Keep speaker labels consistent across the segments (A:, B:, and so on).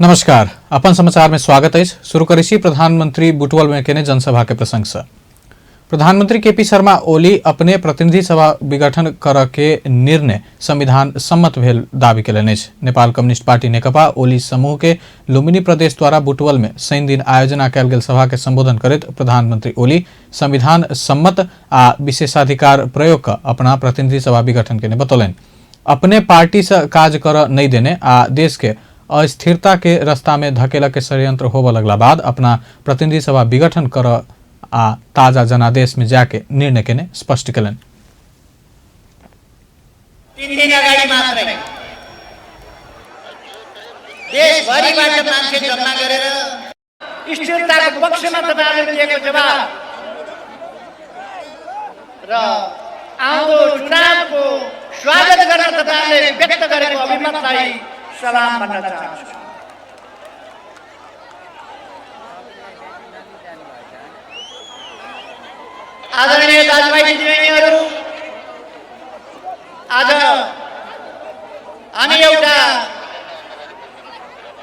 A: नमस्कार, अपन समाचार में स्वागत है। शुरू करें प्रधानमंत्री बुटवल में केने जनसभा के प्रसंग से। प्रधानमंत्री केपी शर्मा ओली अपने प्रतिनिधि सभा विघटन कर के निर्णय संविधान सम्मत भेल दावी केलनि अछि। नेपाल कम्युनिस्ट पार्टी नेकपा ओली समूह के लुम्बिनी प्रदेश द्वारा बुटवल में शनि दिन आयोजना कयल गेल सभा के संबोधन करैत प्रधानमंत्री ओली संविधान सम्मत आ विशेषाधिकार प्रयोग कर अपना प्रतिनिधि सभा विघटन के बतौलनि। अपने पार्टी से काज कर नहीं देने आ देश के अस्थिरता के रास्ता में धकेला के षड्यंत्र होब लगला बाद अपना प्रतिनिधि सभा विघटन कर आ ताजा जनादेश में जाके निर्णय के स्पष्ट कलन।
B: 3 दिन अगाडि मात्रै देशभरिबाट मान्छे जम्मा गरेर स्थिरताको पक्षमा तपाईहरुले दिएको जवाब र आउँदो चुनावको स्वागत गर्न तपाईहरुले व्यक्त गरेको अभिमतलाई सलाम भन्न चाहन्छु। आदरणीय दाजुभाइ दिदीबहिनीहरू, आज हामी एउटा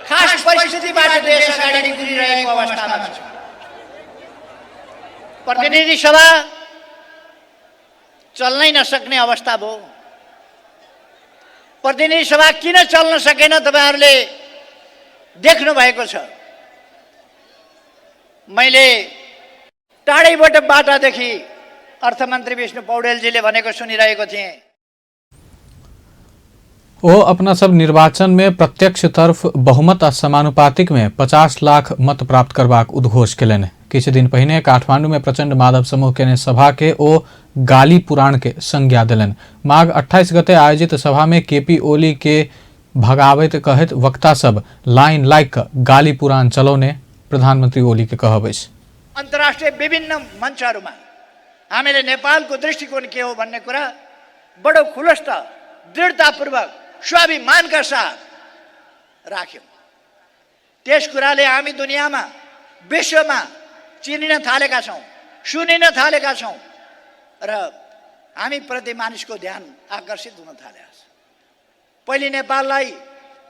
B: खास परिस्थितिबाट देश अगाडि गुज्रिरहेको अवस्थामा छौँ। प्रतिनिधि सभा चल्नै नसक्ने अवस्था भयो। प्रतिनिधि सभा किन चल्न सकेन तपाईहरुले देख्नु भएको छ। मैले टाढैबाट बाटादेखि अर्थमन्त्री विष्णु पौडेलजीले भनेको सुनिरहेको थिएँ।
A: वो अपना सब निर्वाचन में प्रत्यक्ष तरफ बहुमत आ समानुपातिक में 50 लाख मत प्राप्त करबाक उद्घोष केलनि। किछु दिन पहिने काठमांडू में प्रचंड माधव समूह के सभा के ओ गाली पुराण के संज्ञा दिलनि। माघ 28 गते आयोजित सभा में केपी ओली के भगावत कहत वक्ता सब लाइन लाइक गाली पुराण चलौने प्रधानमंत्री ओली के कहब अछि।
B: अन्तर्राष्ट्रिय विभिन्न मञ्चहरूमा हामीले नेपालको दृष्टिकोण के हो भन्ने कुरा बडो खुलस्त दृढतापूर्वक स्वाभिमानका साथ राख्यौं। त्यस कुराले हामी दुनियाँमा विश्वमा चिनिन थालेका छौं, सुनिन थालेका छौं र हामी प्रति मानिसको ध्यान आकर्षित हुन थालेको छ। पहिले नेपाललाई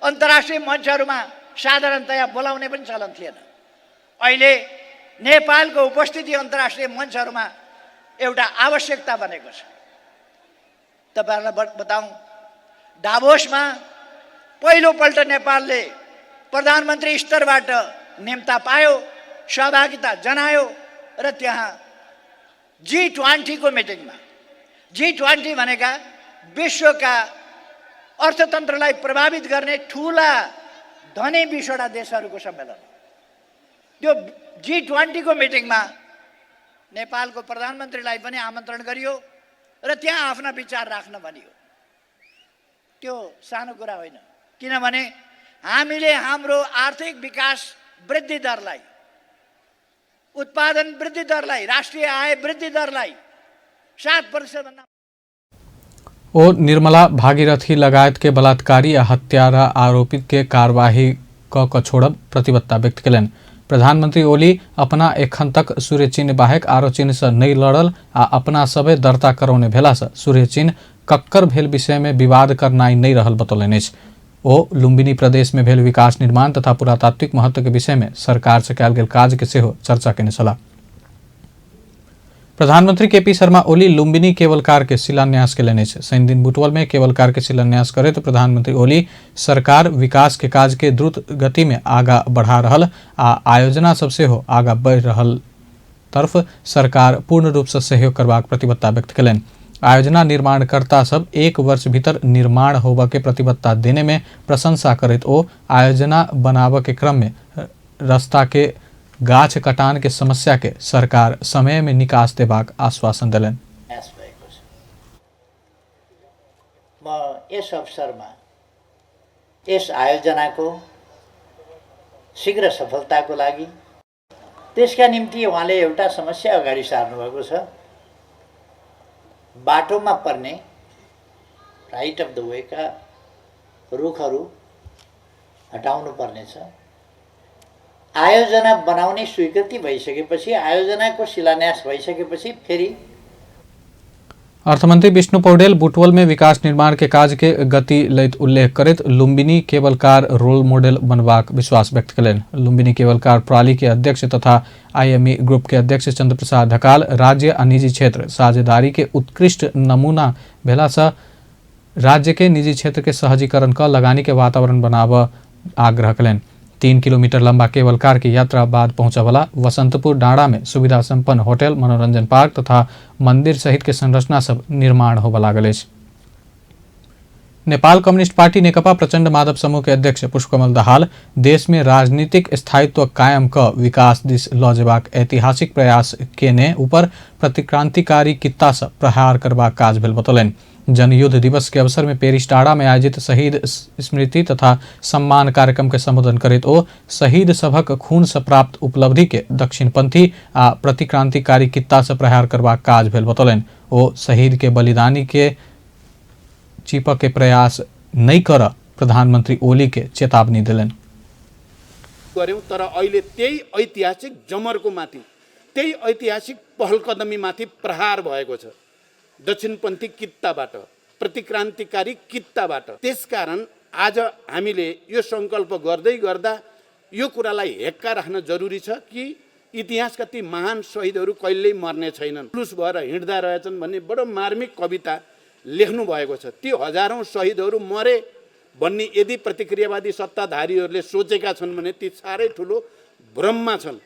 B: अन्तर्राष्ट्रिय मञ्चहरूमा साधारणतया बोलाउने पनि चलन थिएन। अहिले नेपालको उपस्थिति अन्तर्राष्ट्रिय मञ्चहरूमा एउटा आवश्यकता बनेको छ। तपाईहरुलाई बताऊं, डाभोसमा पहिलोपल्ट नेपालले प्रधानमन्त्री स्तरबाट निम्ता पायो, सहभागिता जनायो र त्यहाँ G20 को मिटिङमा, G20 भनेका विश्वका अर्थतन्त्रलाई प्रभावित गर्ने ठूला धनी 20वटा देशहरूको सम्मेलन। त्यो G20 को मिटिङमा नेपालको प्रधानमन्त्रीलाई पनि आमन्त्रण गरियो र त्यहाँ आफ्ना विचार राख्न भनियो। त्यो सानो कुरा होइन, किनभने हामीले हाम्रो आर्थिक विकास वृद्धि दरलाई, उत्पादन वृद्धि दरलाई, राष्ट्रिय आय वृद्धि दरलाई 7% भन्दा
A: ओ निर्मला भागीरथी लगायत के बलात्कारी या हत्यारा आरोपित के कार्यवाही क छोड़ब प्रतिबद्धता व्यक्त केलनि। प्रधानमंत्री ओली अपना एखन तक सूर्य चिन्ह बाहेक आरो चिन्ह से नहीं लड़ल आ अपना सबे दर्ता करौने भेला से सूर्य चिन्ह कक्कर भेल विषय में विवाद करनाई नहीं रहल बतौलनि अछि। ओ लुम्बिनी प्रदेश में भेल विकास निर्माण तथा पुरातात्विक महत्व के विषय में सरकार से कयल गेल काज के सेहो चर्चा केने छलाह। प्रधानमंत्री KP Sharma Oli Lumbini cable car के शिलान्यास केलनि अछि। शनि दिन बुटवल में केबल कार के शिलान्यास करैत प्रधानमंत्री ओली सरकार विकास के काज के द्रुत गति में आगा बढ़ा रहल आ आयोजना सब सेहो आगा बढ़ रहल तरफ सरकार पूर्ण रूप से सहयोग करबाक प्रतिबद्धता व्यक्त केलनि। आयोजना निर्माणकर्ता सब 1 वर्ष भीतर निर्माण होबा के प्रतिबद्धता देने में प्रशंसा करैत ओ आयोजना बनाबा के क्रम में रास्ता के गाछ कटान के समस्या के सरकार समय में निकास देबाक आश्वासन दिलनि।
C: म यस अवसरमा यस आयोजनाको शीघ्र सफलताको लागि त्यसका निम्ति उहाँले एउटा समस्या अगाडि सार्नु भएको छ। बाटोमा पर्ने राइट अफ द वे का रुखहरू हटाउनु पर्नेछ। आयोजना बनाउने स्वीकृति भइसकेपछि, आयोजनाको शिलान्यास भइसकेपछि फेरि
A: अर्थमंत्री विष्णु पौडेल बुटवल में विकास निर्माण के काज के गति लैत उल्लेख करैत Lumbini cable car role model बनबाक विश्वास व्यक्त कयलनि। लुम्बिनी केबल कार प्रणाली के अध्यक्ष तथा IME ग्रुप के अध्यक्ष चंद्र प्रसाद ढकाल राज्य आ निजी क्षेत्र साझेदारी के उत्कृष्ट नमूना भेला से राज्य के निजी क्षेत्र के सहजीकरण का लगानी के वातावरण बनाव आग्रह कयलनि। 3 किलोमीटर लंबा केबल कार की यात्रा बाद पहुंचा वाला वसंतपुर डाँडा में सुविधा संपन्न होटल, मनोरंजन पार्क तथा मंदिर सहित के संरचना सब निर्माण होबे लागल अछि। नेपाल कम्युनिस्ट पार्टी नेकपा प्रचंड माधव समूह के अध्यक्ष पुष्पकमल दाहाल देश में राजनीतिक स्थायित्व कायम क विकास दिस ल जेबाक ऐतिहासिक प्रयास केने ऊपर प्रतिक्रांतिकारी कित्ता से प्रहार करबाक काज भेल बतौलनि। जनयुद्ध दिवस के अवसर में पेरिस टाड़ा में आयोजित शहीद स्मृति तथा सम्मान कार्यक्रम के संबोधन करैत ओ शहीद सभक खून से प्राप्त उपलब्धि के दक्षिणपंथी आ प्रतिक्रांतिकारी कित्ता से प्रहार करबाक काज भेल बतौलनि। ओ शहीद के बलिदानी के चिपक के प्रयास नहीं कर प्रधानमंत्री ओली के चेतावनी दिलन।
D: गर्यौं तर अहिले त्यही ऐतिहासिक जमरको माथि त्यही ऐतिहासिक पहलकदमी माथि प्रहार भएको छ दक्षिणपन्थी कित्ताबाट, प्रतिक्रान्तिकारी कित्ताबाट। त्यसकारण आज हामीले यो संकल्प गर्दै गर्दा यो कुरालाई हेक्का राख्न जरुरी छ कि इतिहासका ती महान शहीदहरू कहिल्यै मर्ने छैनन्। पुरुष भएर हिँड्दा रहेछन् भन्ने बडो मार्मिक कविता लेख्नु भएको छ। ती हजारौं शहीदहरू मरे भन्ने यदि प्रतिक्रियावादी सत्ताधारीहरूले सोचेका छन् भने ती साह्रै ठुलो भ्रममा छन्।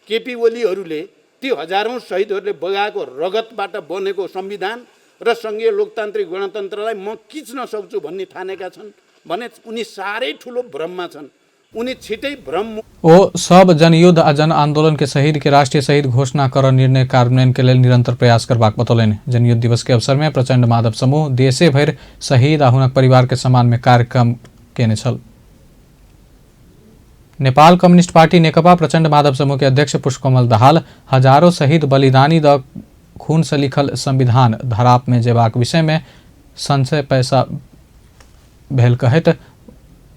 D: केपी ओलीहरूले ती हजारौं शहीदहरूले बगाएको रगतबाट बनेको संविधान र संघीय लोकतान्त्रिक गणतन्त्रलाई म किच्न सक्छु भन्ने ठानेका छन् भने उनी साह्रै ठुलो भ्रममा छन्। उनी छिटै भ्रम
A: ओ सब जनयुद्ध आ जन आंदोलन के शहीद के राष्ट्रीय शहीद घोषणा कर निर्णय कार्यान्वयन के लिए निरंतर प्रयास करबाक बतौलनि। जनयुद्ध दिवस के अवसर में प्रचंड माधव समूह देशे भर शहीद आ हुनक परिवार के सम्मान में कार्यक्रम केने छल। नेपाल कम्युनिस्ट पार्टी नेकपा प्रचंड माधव समूह के अध्यक्ष पुष्पकमल दाहाल हजारों शहीद बलिदानी द खून से लिखल संविधान धराप में जेबाक विषय में संशय पैसा भेल कहत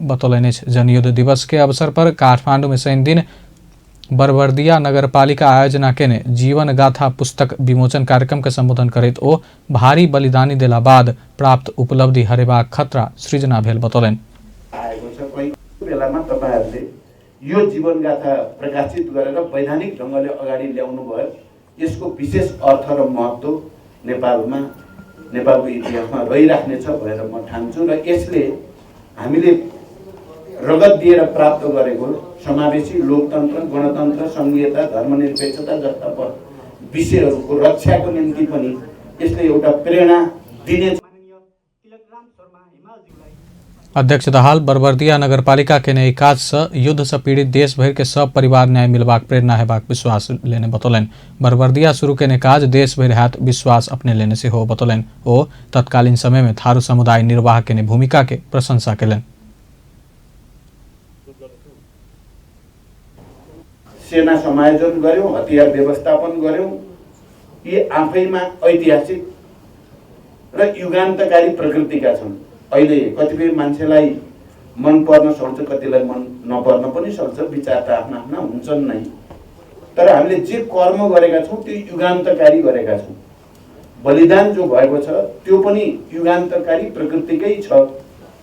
A: बतौलनि। जनयुद्ध दिवस के अवसर पर काठमांडू में शनि दिन बरबर्दिया नगरपालिका आयोजना केने जीवन गाथा पुस्तक विमोचन कार्यक्रम के संबोधन करैत ओ भारी बलिदानी देला बाद प्राप्त उपलब्धि हरेबाक खतरा सृजना भेल बतौलनि।
E: यो जीवन गाथा प्रकाशित गरेर वैधानिक ढंगले अगाडि ल्याउनु भयो। यसको विशेष अर्थ र महत्त्व नेपालको इतिहासमा रहिराख्नेछ भनेर म ठान्छु र यसले हामीले रगत दिएर प्राप्त गरेको समावेशी लोकतन्त्र, गणतन्त्र, संघीयता, धर्मनिरपेक्षता जस्ता विषयहरूको रक्षाको निम्ति पनि यसले एउटा प्रेरणा दिने।
A: अध्यक्ष दाहाल बरबर्दिया नगरपालिका के नई काज से युद्ध से पीड़ित देश भर के सब परिवार न्याय मिलबाक प्रेरणा हेबाक विश्वास लेने बतौलनि। बरबर्दिया शुरू केने काज देश भर हाथ विश्वास अपने लेने से हो बतौलनि। ओ तत्कालीन समय में थारू समुदाय निर्वाह केने भूमिका के प्रशंसा केलनि।
E: सेना समायोजन गर्यौं, हतियार व्यवस्थापन गर्यौं। यी आफैमा ऐतिहासिक र युगान्तकारी प्रकृतिका छन्। अहिले कतिपय मान्छेलाई मन पर्न सक्छ, कतिलाई मन नपर्न पनि सक्छ, विचार त आफ्ना आफ्ना हुन्छन् नै। तर हामीले जे कर्म गरेका छौं त्यो युगान्तकारी गरेका छौं। बलिदान जो भएको छ त्यो पनि युगान्तकारी प्रकृतिकै छ,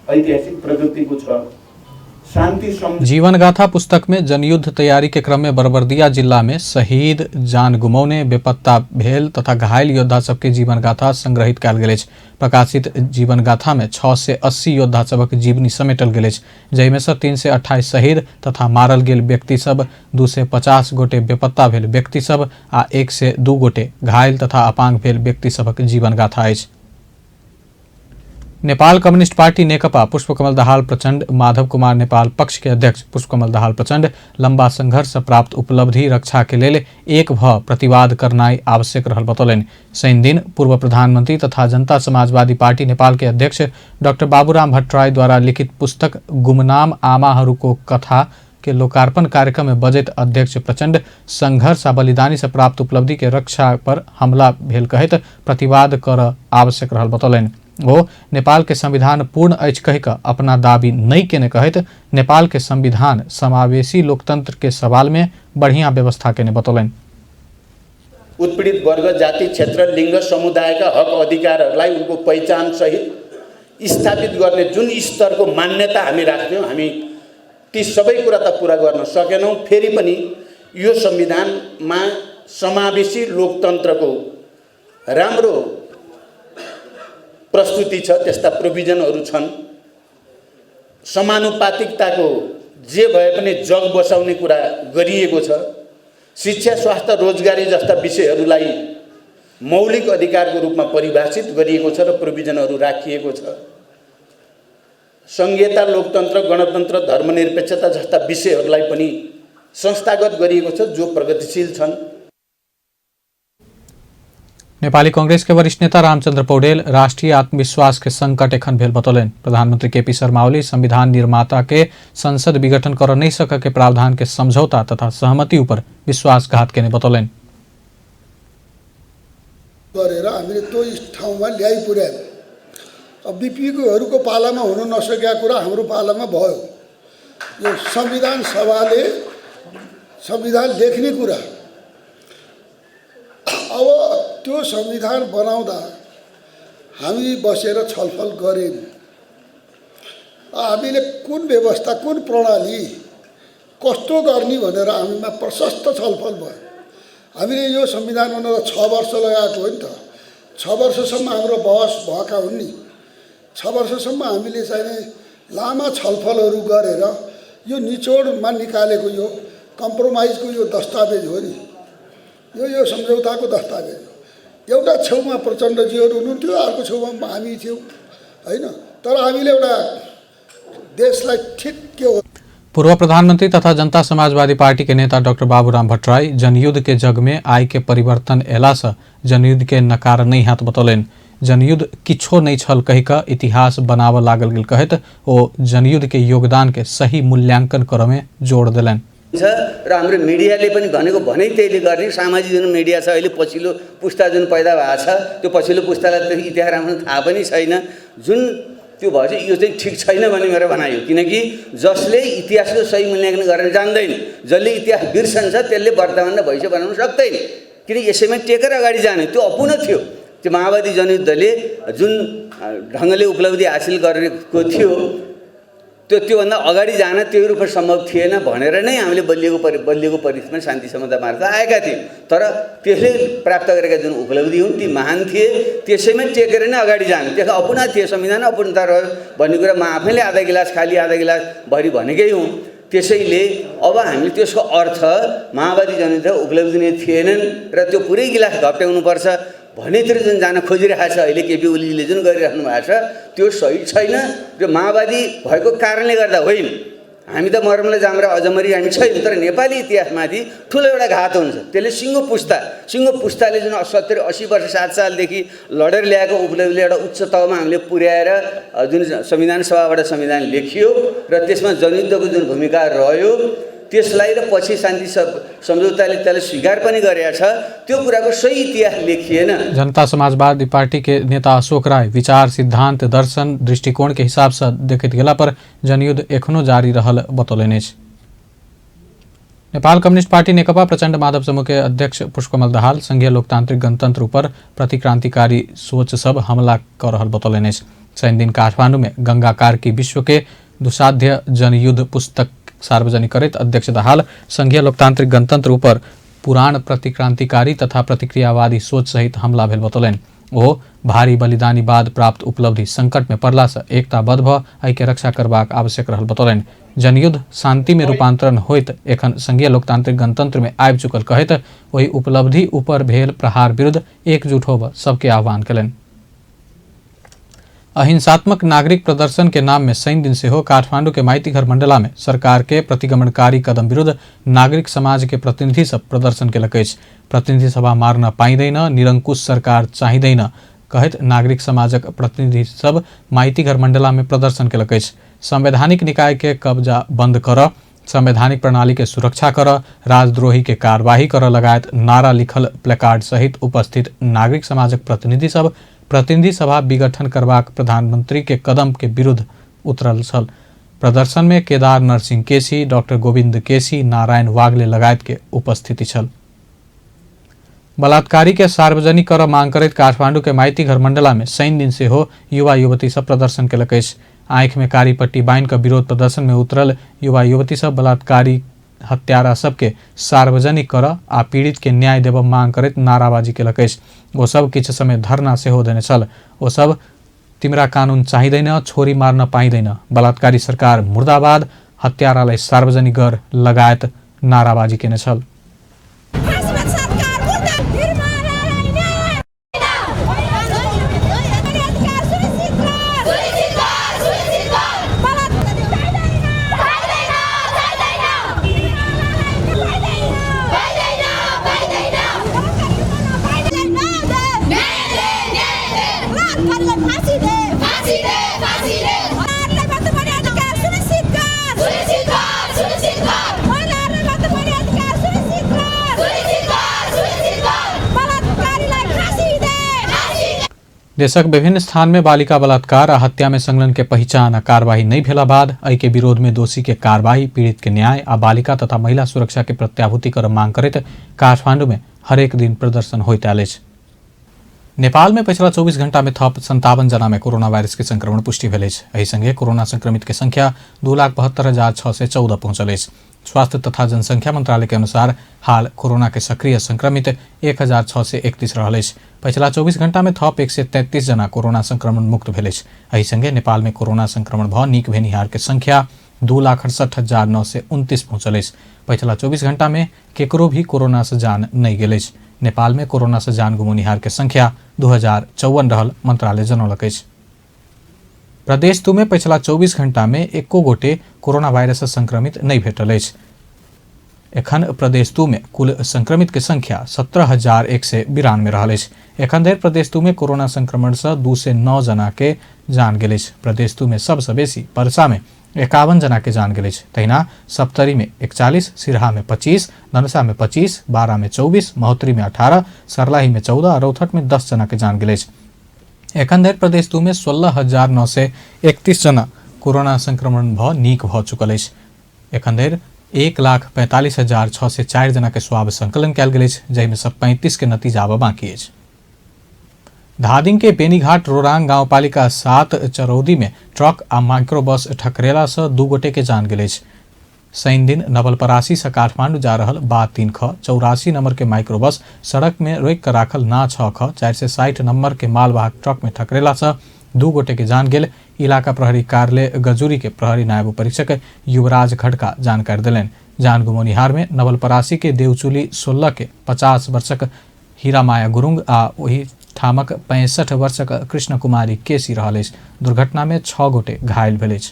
E: ऐतिहासिक प्रकृतिको छ।
A: जीवन गाथा पुस्तक में जनयुद्ध तैयारी के क्रम में बरबर्दिया जिला में शहीद, जान गुमौने, बेपत्ता भेल तथा घायल योद्धा सबके जीवन गाथा संग्रहित कयल गेल अछि। प्रकाशित जीवन गाथा में 6 से 80 योद्धा सबक जीवनी समेटल गेल अछि, जहिमे से 3 से 28 शहीद तथा मारल गेल व्यक्ति सब, 2 से 50 गोटे बेपत्ता भेल व्यक्ति सब आ 1 से 2 गोटे घायल तथा अपांग भेल व्यक्ति सबक जीवन गाथा अछि। नेपाल कम्युनिस्ट पार्टी नेकपा पुष्पकमल दाहाल प्रचंड माधव कुमार नेपाल पक्ष के अध्यक्ष पुष्पकमल दाहाल प्रचंड लंबा संघर्ष से प्राप्त उपलब्धि रक्षा के लेल एक भ प्रतिवाद करनाई आवश्यक रहल बतौलनि। शनि दिन पूर्व प्रधानमंत्री तथा जनता समाजवादी पार्टी नेपाल के अध्यक्ष डॉक्टर बाबूराम भट्टराई द्वारा लिखित पुस्तक गुमनाम आमाहरूको कथा के लोकार्पण कार्यक्रम में बजट अध्यक्ष प्रचंड संघर्ष आ बलिदानी से प्राप्त उपलब्धि के रक्षा पर हमला भेल कहत प्रतिवाद कर आवश्यक रहल बतौलनि। वो नेपाल के संविधान पूर्ण अछि कहि कऽ अपना दावी नहीं केने कहत नेपाल के संविधान समावेशी लोकतंत्र के सवाल में बढ़िया व्यवस्था केने बतौलनि।
D: उत्पीडित वर्ग, जाति, क्षेत्र, लिङ्ग, समुदायका हक अधिकारहरूलाई उनको पहिचानसहित स्थापित गर्ने जुन स्तरको मान्यता हामी राख्थ्यौँ, हामी ती सबै कुरा त पुरा गर्न सकेनौँ। फेरि पनि यो संविधानमा समावेशी लोकतन्त्रको राम्रो प्रस्तुति छ, त्यस्ता प्रोभिजनहरू छन्। समानुपातिकताको जे भए पनि जग बसाउने कुरा गरिएको छ। शिक्षा, स्वास्थ्य, रोजगारी जस्ता विषयहरूलाई मौलिक अधिकारको रूपमा परिभाषित गरिएको छ र प्रोभिजनहरू राखिएको छ। संघीयता, लोकतन्त्र, गणतन्त्र, धर्मनिरपेक्षता जस्ता विषयहरूलाई पनि संस्थागत गरिएको छ, जो प्रगतिशील छन्।
A: नेपाली कांग्रेस के वरिष्ठ नेता रामचंद्र पौडेल राष्ट्रीय आत्मविश्वास के संकट एखन भेल बतौलन। प्रधानमंत्री केपी शर्मा ओली संविधान निर्माता के संसद विघटन कर नहीं सक के प्रावधान के समझौता तथा सहमति ऊपर विश्वासघात के बतौलन।
F: गरेर हामीले त्यो ठाउँमा ल्याइ पुर्यायौँ। अब बिपीकोहरूको पालामा हुन नसकेका कुरा हाम्रो पालामा भयो। यो संविधान सभाले संविधान लेख्ने कुरा, अब त्यो संविधान बनाउँदा हामी बसेर छलफल गऱ्यौँ। हामीले कुन व्यवस्था, कुन प्रणाली कस्तो गर्ने भनेर हामीमा प्रशस्त छलफल भयो। हामीले यो संविधान बनाउँदा 6 वर्ष लगाएको हो नि त। 6 वर्षसम्म हाम्रो बहस भएका हुन् नि। 6 वर्षसम्म हामीले चाहिँ लामा छलफलहरू गरेर यो निचोडमा निकालेको यो कम्प्रोमाइजको यो दस्तावेज हो नि। यो सम्झौताको दस्तावेज हो। एउटा छेउमा प्रचण्डजीहरू हुनुहुन्थ्यो, अर्को छेउमा हामी थियौँ होइन। तर हामीले एउटा देशलाई ठिक के हो।
A: पूर्व प्रधानमंत्री तथा जनता समाजवादी पार्टी के नेता डॉक्टर बाबूराम भट्टराई जनयुद्ध के जग में आय के परिवर्तन एला से जनयुद्ध के नकार नहीं हाथ बतौलन। जनयुद्ध किछो नहीं छल कहिक इतिहास बनाव लागल गेल कहत ओ जनयुद्ध के योगदान के सही मूल्यांकन कर में जोड़ दिलन।
G: र हाम्रो मिडियाले पनि भनेको भनै त्यही गर्ने। सामाजिक जुन मिडिया छ अहिले पछिल्लो पुस्ता जुन पैदा भएको छ, त्यो पछिल्लो पुस्तालाई त्यो इतिहास राम्रो थाहा पनि छैन। जुन त्यो भएछ यो चाहिँ ठिक छैन भन्ने मेरो भनाइ हो। किनकि जसले इतिहासको सही मूल्याङ्कन गर्न जान्दैन, जसले इतिहास बिर्सन्छ, त्यसले वर्तमान र भविष्य बनाउन सक्दैन। किन यसैमा टेकेर अगाडि जाने त्यो अपूर्ण थियो। त्यो माओवादी जनयुद्धले जुन ढङ्गले उपलब्धि हासिल गरेको थियो, त्योभन्दा अगाडि जान त्यो रूपमा सम्भव थिएन भनेर नै हामीले बलिएको परिस्थितिमा शान्ति सम्झौता मार्फत आएका थियौँ। तर त्यसले प्राप्त गरेका जुन उपलब्धि हुन् ती महान थिए। त्यसैमा टेकेर नै अगाडि जाने, त्यसको अपूर्ण थिए। संविधान अपूर्णता रह्यो भन्ने कुरा म आफैले आधा गिलास खाली आधा गिलास भरि भनेकै हुँ। त्यसैले अब हामीले त्यसको अर्थ माओवादी जनयुद्ध उपलब्धि नै थिएनन् र त्यो पुरै गिलास घप्ट्याउनुपर्छ भनेतिर जुन जान खोजिरहेको छ अहिले केपी ओलीजीले जुन गरिराख्नु भएको छ त्यो सही छैन। त्यो माओवादी भएको कारणले गर्दा होइन। हामी त मरमले जाम्रा अजमरी हामी छैन। तर नेपाली इतिहासमाथि ठुलो एउटा घात हुन्छ। त्यसले सिङ्गो पुस्ताले जुन 70-80 वर्ष 7 सालदेखि लडेर ल्याएको उपलब्धिले एउटा उच्च तहमा हामीले पुर्याएर जुन संविधान सभाबाट संविधान लेखियो र त्यसमा जनयुद्धको जुन भूमिका रह्यो त्यसलाई र पछि शान्ति सम्झौताले त्यसलाई स्वीकार पनि गरेका छ, त्यो कुराको सही इतिहास लेखिएन।
A: जनता समाजवादी पार्टी के नेता अशोक राय विचार, सिद्धांत, दर्शन, दृष्टिकोण के हिसाब से देखत गेला पर जनयुद्ध एखनो जारी रहल बतौलनि। नेपाल कम्युनिस्ट पार्टी नेकपा प्रचण्ड माधव समूह के अध्यक्ष पुष्पकमल दाहाल संघीय लोकतांत्रिक गणतंत्र पर प्रतिक्रांतिकारी सोच सब हमला कर रहल बतौलनि। 3 दिन काठमांडू में गंगा कार्की विश्व के दुसाध्य जनयुद्ध पुस्तक सार्वजनिक करत अध्यक्ष दाहाल संघीय लोकतांत्रिक गणतंत्र ऊपर पुराण प्रतिक्रांतिकारी तथा प्रतिक्रियावादी सोच सहित हमला भेल बतौलन। ओ भारी बलिदानीवाद प्राप्त उपलब्धि संकट में पड़ला से एकताबद्ध भ एहि के रक्षा करबाक आवश्यक रहल बतौलन। जनयुद्ध शांति में रूपांतरण होइत एखन संघीय लोकतांत्रिक गणतंत्र में आबि चुकल कहत वही उपलब्धि ऊपर भेल प्रहार विरुद्ध एकजुट होब सबके आह्वान कलन। अहिंसात्मक नागरिक प्रदर्शन के नाम में 3 दिन से हो काठमांडू के माइतीघर मंडला में सरकार के प्रतिगमनकारी कदम विरुद्ध नागरिक समाज के प्रतिनिधि सब प्रदर्शन केलक। प्रतिनिधि सभा मार्न पाइँदैन, निरंकुश सरकार चाहिँदैन कहत नागरिक समाजक प्रतिनिधि सब माइतीघर मंडला में प्रदर्शन केलक। संवैधानिक निकाय के कब्जा बंद कर, संवैधानिक प्रणाली के सुरक्षा कर, राजद्रोही के कार्यवाही कर लगायत नारा लिखल प्लेकार्ड सहित उपस्थित नागरिक समाजक प्रतिनिधि सब प्रतिनिधि सभा विघटन करबाक प्रधानमंत्री के कदम के विरुद्ध उतरल छल। प्रदर्शन में केदार नरसिंह केसी, डॉक्टर गोविंद केसी, नारायण वागले लगायत के उपस्थिति छल। बलात्कारी के सार्वजनिक कर मांग करैत काठमांडू के माइती घर मंडला में शनि दिन से हो युवा युवती सब प्रदर्शन केलक अछि। आंखि में कारी पट्टी बांधि कऽ विरोध प्रदर्शन में उतरल युवा युवती सब बलात्कारी हत्यारा सबके सार्वजनिक कर आ पीड़ित के न्याय देब मांग करैत नाराबाजी केलक अछि। ओ सब किछु समय धरना सेहो देने छल। ओ सब तिमरा कानून चाहिँदैन, छोरी मार्न पाइँदैन, बलात्कारी सरकार मुर्दाबाद, हत्यारालाई सार्वजनिक गर लगायत नाराबाजी केने छल। देशक विभिन्न स्थान में बालिका बलात्कार आ हत्या में संलग्न के पहचान आ कार्यवाही नहीं भेला बाद एहि के विरोध में दोषी के कार्यवाही, पीड़ित के न्याय आ बालिका तथा महिला सुरक्षा के प्रत्याभूति कर मांग करैत काठमांडू में हरेक दिन प्रदर्शन होइत आयल अछि। नेपाल में पिछला 24 घंटा में थप 57 जना में कोरोना वायरस के संक्रमण पुष्टि भेल अछि। एहि संगे कोरोना संक्रमित के संख्या 2,72,614 पहुंचल अछि। स्वास्थ्य तथा जनसंख्या मंत्रालय के अनुसार हाल कोरोना के सक्रिय संक्रमित 1,631 रहल अछि। पिछला 24 घंटा में थप 133 जना कोरोना संक्रमण मुक्त भेल अछि। एहि संगे नेपाल में कोरोना संक्रमण भ नीक भेनिहार के संख्या 2,68,929 पहुंचल अछि। पिछला 24 घंटा में केकरो भी कोरोना से जान नहीं गेल अछि। नेपाल में कोरोना से जान गुमनिहार के संख्या 2054 रहल मंत्रालय जनौलक अछि। प्रदेश 2 में पिछला 24 घंटा में एको गोटे कोरोना वायरस से संक्रमित नहीं भेटल अछि। एखन प्रदेश 2 में कुल संक्रमित के संख्या 17,192 रहल अछि। एखन धरि प्रदेश 2 में कोरोना संक्रमण से 209 जना के जान गेल अछि। प्रदेश 2 में सबसे बेसी परसा में 51 जना के जान गेल अछि। तहिना सप्तरी में 41, सिरहा में 25, धनुषा में 25, बारा में 24, महोत्तरी में 18, सर्लाही में 14 और रौथट में 10 जना के जान गेल अछि। एखन धरि प्रदेश 2 में 16,931 जना कोरोना संक्रमण भ नीक भ चुकल अछि। एखन धरि 1,45,604 जना के स्वाब संकलन कयल गेल अछि, जाहि में 35 के नतीजा आबऽ बाकी अछि। धादिंग के बेनीघाट रोरांग गांवपालिका 7 चरौदी में ट्रक आ माइक्रोबस ठकरेला से 2 गोटे के जान गेल अछि। शनि दिन नवलपरासी से काठमांडू जा रहल बा 3ख 84 नंबर के माइक्रोबस सड़क में रोक कर राखल ना 6ख 460 नंबर के मालवाहक ट्रक में ठकरेला से 2 गोटे के जान गेल। इलाका प्रहरी कार्यालय गजूरी के प्रहरी नायब परीक्षक युवराज खड़का जानकारी दिलनि। जान गुमनिहार में नवलपरासी के देवचुली 16 के 50 वर्षक हीरा माया गुरुंग आ ओही ठामक 65 वर्षक कृष्ण कुमारी केसी रहल अछि। दुर्घटना में 6 गोटे घायल भेल अछि।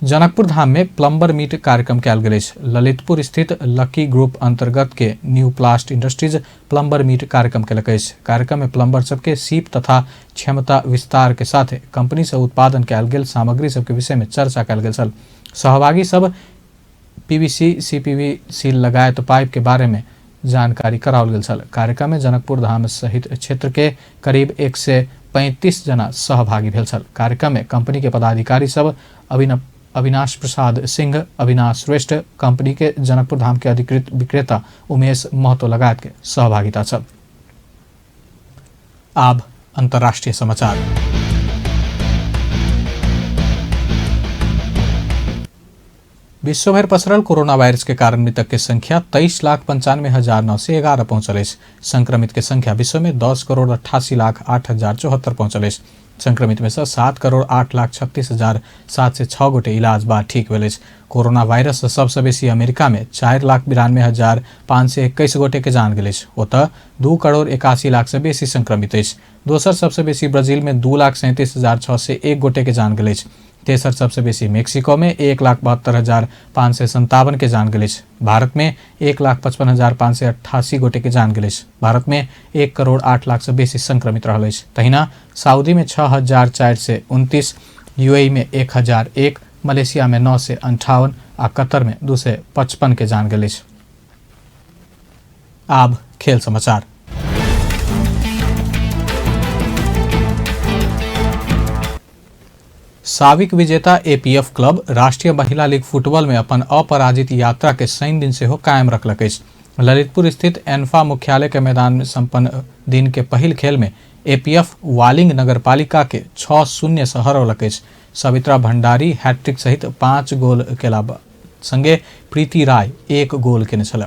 A: जनकपुर धाम में प्लम्बर मीट कार्यक्रम कयल गेल अछि। ललितपुर स्थित लकी ग्रुप अंतर्गत के न्यू प्लास्ट इंडस्ट्रीज प्लम्बर मीट कार्यक्रम केलक अछि। कार्यक्रम में प्लम्बर सबके सीप तथा क्षमता विस्तार के साथ कंपनी से उत्पादन कयल गेल सामग्री सबके विषय में चर्चा कयल गेल छल। सहभागी सब पीवीसी, सीपीवीसी लगायत पाइप के बारे में जानकारी कराओल गेल छल। कार्यक्रम में जनकपुर धाम सहित क्षेत्र के करीब 135 जना सहभागी भेल छल। कार्यक्रम में कंपनी के पदाधिकारी सब अविनाश प्रसाद सिंह, अविनाश श्रेष्ठ, कंपनी के जनकपुर धाम के अधिकृत विक्रेता उमेश महतो लगायत के सहभागिता छल। अब अंतर्राष्ट्रीय समाचार। विश्वभर पसरल कोरोना वायरस के कारण मृतक के संख्या 23,95,911 पहुंचल अछि। संक्रमित के संख्या विश्व में 10,88,08,074 पहुंचल अछि। संक्रमित में से 7,08,36,706 गोटे इलाज बाद ठीक भेल अछि। कोरोना वायरस से सबसे बेसी अमेरिका में 4,92,521 गोटे के जान गेल अछि। ओतऽ 2,81,00,000 से बेसी संक्रमित अछि। दोसर सबसे बेसी ब्राजील में 2,37,601 गोटे के जान गेल अछि। तेसर सबसे बेसी मेक्सिको में 1,72,557 के जान गेल अछि। भारत में 1,55,588 गोटे के जान गेल अछि। भारत में 1,08,00,000 से बेसी संक्रमित रहल अछि। तहिना सऊदी में 6,429, यूएई में 1,001, मलेशिया में 958 आ कतर में 255 के जान गेल अछि। आब खेल समाचार। साबिक विजेता एपीएफ क्लब राष्ट्रीय महिला लीग फुटबॉल में अपन अपराजित यात्रा के शनि दिन से हो कायम रखलक अछि। ललितपुर स्थित एनफा मुख्यालय के मैदान में संपन्न दिन के पहिल खेल में एपीएफ वालिंग नगरपालिका के 6-0 से हरौलक अछि। सवित्रा भंडारी हैट्रिक सहित 5 गोल केला संगे प्रीति राय 1 गोल केने छल।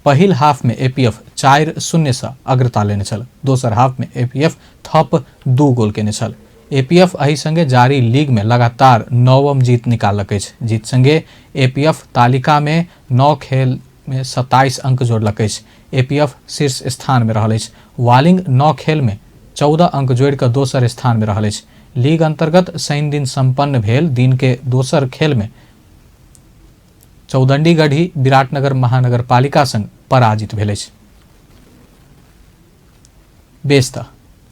A: पहिल हाफ में एपीएफ 4-0 से अग्रता लेने छल। दोसर हाफ में एपीएफ थप 2 गोल केने छल। एपीएफ एहि संगे जारी लीग में लगातार 9वीं जीत निकाललक अछि। जीत संगे एपीएफ तालिका में 9 खेल में 27 अंक जोड़लक अछि। एपीएफ शीर्ष स्थान में रहल अछि। वालिंग 9 खेल में 14 अंक जोड़ कऽ दोसर स्थान में रहल अछि। लीग अंतर्गत शनि दिन संपन्न भेल दिन के दोसर खेल में चौदंडीगढ़ी विराटनगर महानगरपालिका संग पराजित भेल अछि। बेस्त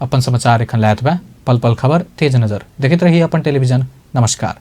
A: अपन समाचार एखन लायत बा। पल पल खबर तेज नजर देखैत रही अपन टेलीविजन। नमस्कार।